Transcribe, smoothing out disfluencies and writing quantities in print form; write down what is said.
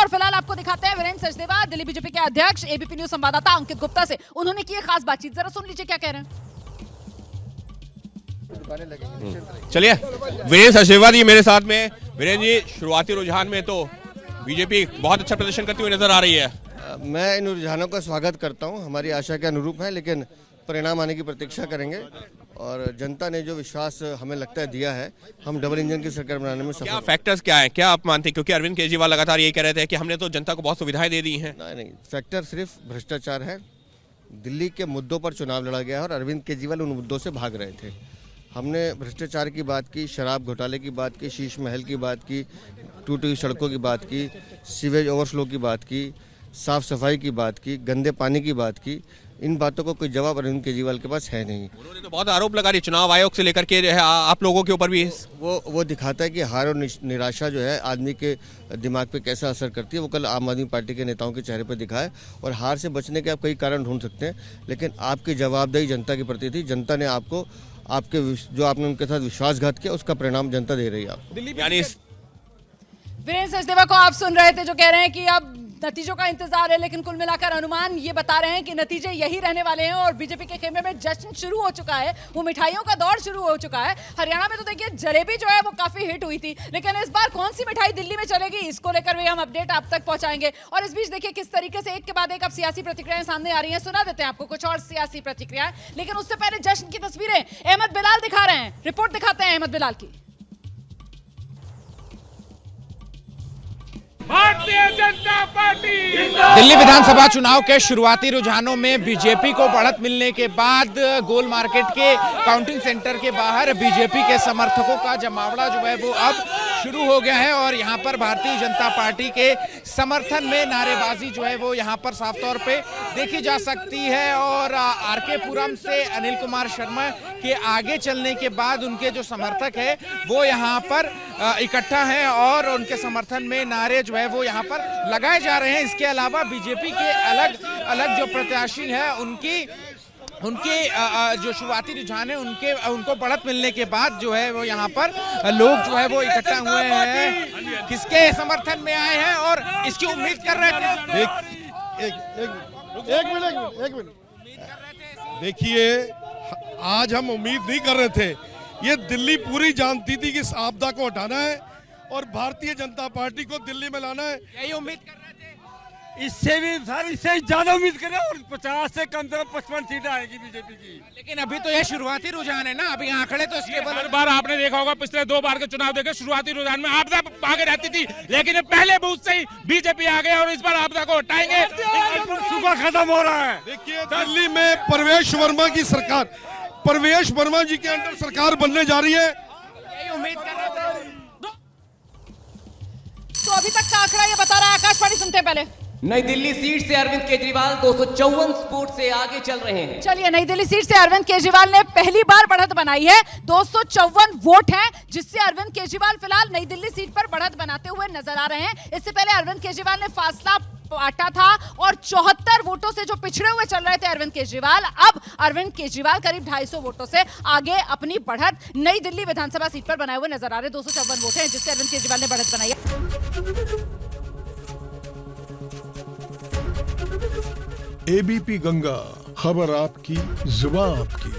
और फिलहाल आपको दिखाते हैं वीरेंद्र सचदेवा, दिल्ली बीजेपी के अध्यक्ष, एबीपी न्यूज संवाददाता अंकित गुप्ता से उन्होंने की खास बातचीत। जरा सुन लीजिए क्या कह रहे हैं। चलिए, वीरेंद्र सचदेवा जी मेरे साथ में। वीरेंद्र जी, शुरुआती रुझान में तो बीजेपी बहुत अच्छा प्रदर्शन करती हुई नजर आ रही है। मैं इन रुझानों का स्वागत करता हूं, हमारी आशा के अनुरूप है, लेकिन परिणाम आने की प्रतीक्षा करेंगे। और जनता ने जो विश्वास हमें लगता है दिया है, हम डबल इंजन की सरकार बनाने में सफल। क्या फैक्टर्स क्या है, क्या आप मानते हैं? क्योंकि अरविंद केजरीवाल लगातार यही कह रहे थे कि हमने तो जनता को बहुत सुविधाएं दे दी हैं। नहीं, फैक्टर सिर्फ भ्रष्टाचार है। दिल्ली के मुद्दों पर चुनाव लड़ा गया है और अरविंद केजरीवाल उन मुद्दों से भाग रहे थे। हमने भ्रष्टाचार की बात की, शराब घोटाले की बात की, शीश महल की बात की, टूटी हुई सड़कों की बात की, सीवेज ओवरफ्लो की बात की, साफ सफाई की बात की, गंदे पानी की बात की। इन बातों को कोई जवाब अरविंद केजरीवाल के पास है नहीं। उन्होंने तो बहुत आरोप लगा रही चुनाव आयोग से लेकर के आप लोगों के ऊपर भी। वो दिखाता है कि हार और निराशा जो है आदमी के दिमाग पे कैसा असर करती है। वो कल आम आदमी पार्टी के नेताओं के चेहरे पर दिखा है। और हार से बचने के आप कई कारण ढूंढ सकते हैं, लेकिन आपकी जवाबदेही जनता के प्रति थी। जनता ने आपको जो आपने उनके साथ विश्वासघात किया, उसका परिणाम जनता दे रही है आपको। यानी वीरेंद्र सचदेवा को आप सुन रहे थे, जो कह रहे हैं कि अब नतीजों का इंतजार है, लेकिन कुल मिलाकर अनुमान ये बता रहे हैं कि नतीजे यही रहने वाले हैं। और बीजेपी के खेमे में जश्न शुरू हो चुका है, वो मिठाइयों का दौर शुरू हो चुका है। हरियाणा में तो देखिए जलेबी जो है वो काफी हिट हुई थी, लेकिन इस बार कौन सी मिठाई दिल्ली में चलेगी, इसको लेकर भी हम अपडेट आप तक पहुंचाएंगे। और इस बीच देखिए किस तरीके से एक के बाद एक अब सियासी प्रतिक्रियाएं सामने आ रही हैं। सुना देते हैं आपको कुछ और सियासी प्रतिक्रियाएं, लेकिन उससे पहले जश्न की तस्वीरें अहमद बिलाल दिखा रहे हैं। रिपोर्ट दिखाते हैं अहमद बिलाल की। भारतीय जनता पार्टी दिल्ली विधानसभा चुनाव के शुरुआती रुझानों में बीजेपी को बढ़त मिलने के बाद गोल मार्केट के काउंटिंग सेंटर के बाहर बीजेपी के समर्थकों का जमावड़ा जो है वो अब शुरू हो गया है। और यहाँ पर भारतीय जनता पार्टी के समर्थन में नारेबाजी जो है वो यहाँ पर साफ तौर पे देखी जा सकती है। और आरके पुरम से अनिल कुमार शर्मा के आगे चलने के बाद उनके जो समर्थक है वो यहाँ पर इकट्ठा हैं और उनके समर्थन में नारे जो है वो यहाँ पर लगाए जा रहे हैं। इसके अलावा बीजेपी के अलग अलग जो प्रत्याशी हैं उनके जो शुरुआती रुझान है उनको बढ़त मिलने के बाद जो है वो यहाँ पर लोग जो है वो इकट्ठा हुए हैं, किसके समर्थन में आए हैं और इसकी उम्मीद कर रहे थे। एक मिनट देखिए, आज हम उम्मीद नहीं कर रहे थे। ये दिल्ली पूरी जानती थी कि इस आपदा को हटाना है और भारतीय जनता पार्टी को दिल्ली में लाना है। यही उम्मीद कर रहे थे। इससे भी सर, इससे ज्यादा उम्मीद करें और 50 से कम से कम 55 सीटें आएगी बीजेपी की। लेकिन अभी तो ये शुरुआती रुझान है ना, अभी आंकड़े तो स्टेबल। हर बार आपने देखा होगा, पिछले 2 बार के चुनाव देखे, शुरुआती रुझान में आपदा आगे रहती थी, लेकिन पहले बूथ से ही बीजेपी आ गए और इस बार आपदा को हटाएंगे। सुबह खत्म हो रहा है। देखिए, दिल्ली में परवेश वर्मा की सरकार, परवेश वर्मा जी के अंडर सरकार बनने जा रही है। यही उम्मीद कर रहे थे। तो अभी तक का आंकड़ा ये बता रहा है, आकाशवाणी सुनते हैं पहले। नई दिल्ली सीट से अरविंद केजरीवाल 254 वोट से आगे चल रहे हैं। चलिए, नई दिल्ली सीट से अरविंद केजरीवाल ने पहली बार बढ़त बनाई है। 254 वोट हैं, जिससे अरविंद केजरीवाल फिलहाल नई दिल्ली सीट पर बढ़त बनाते हुए नजर आ रहे हैं। इससे पहले अरविंद केजरीवाल ने फासला बांटा था और 74 वोटों से जो पिछड़े हुए चल रहे थे अरविंद केजरीवाल, अब अरविंद केजरीवाल करीब 250 वोटों से आगे अपनी बढ़त नई दिल्ली विधानसभा सीट पर बनाए हुए नजर आ रहे हैं। 254 वोट हैं जिससे अरविंद केजरीवाल ने बढ़त बनाई है। एबीपी गंगा, खबर आपकी, जुबान आपकी।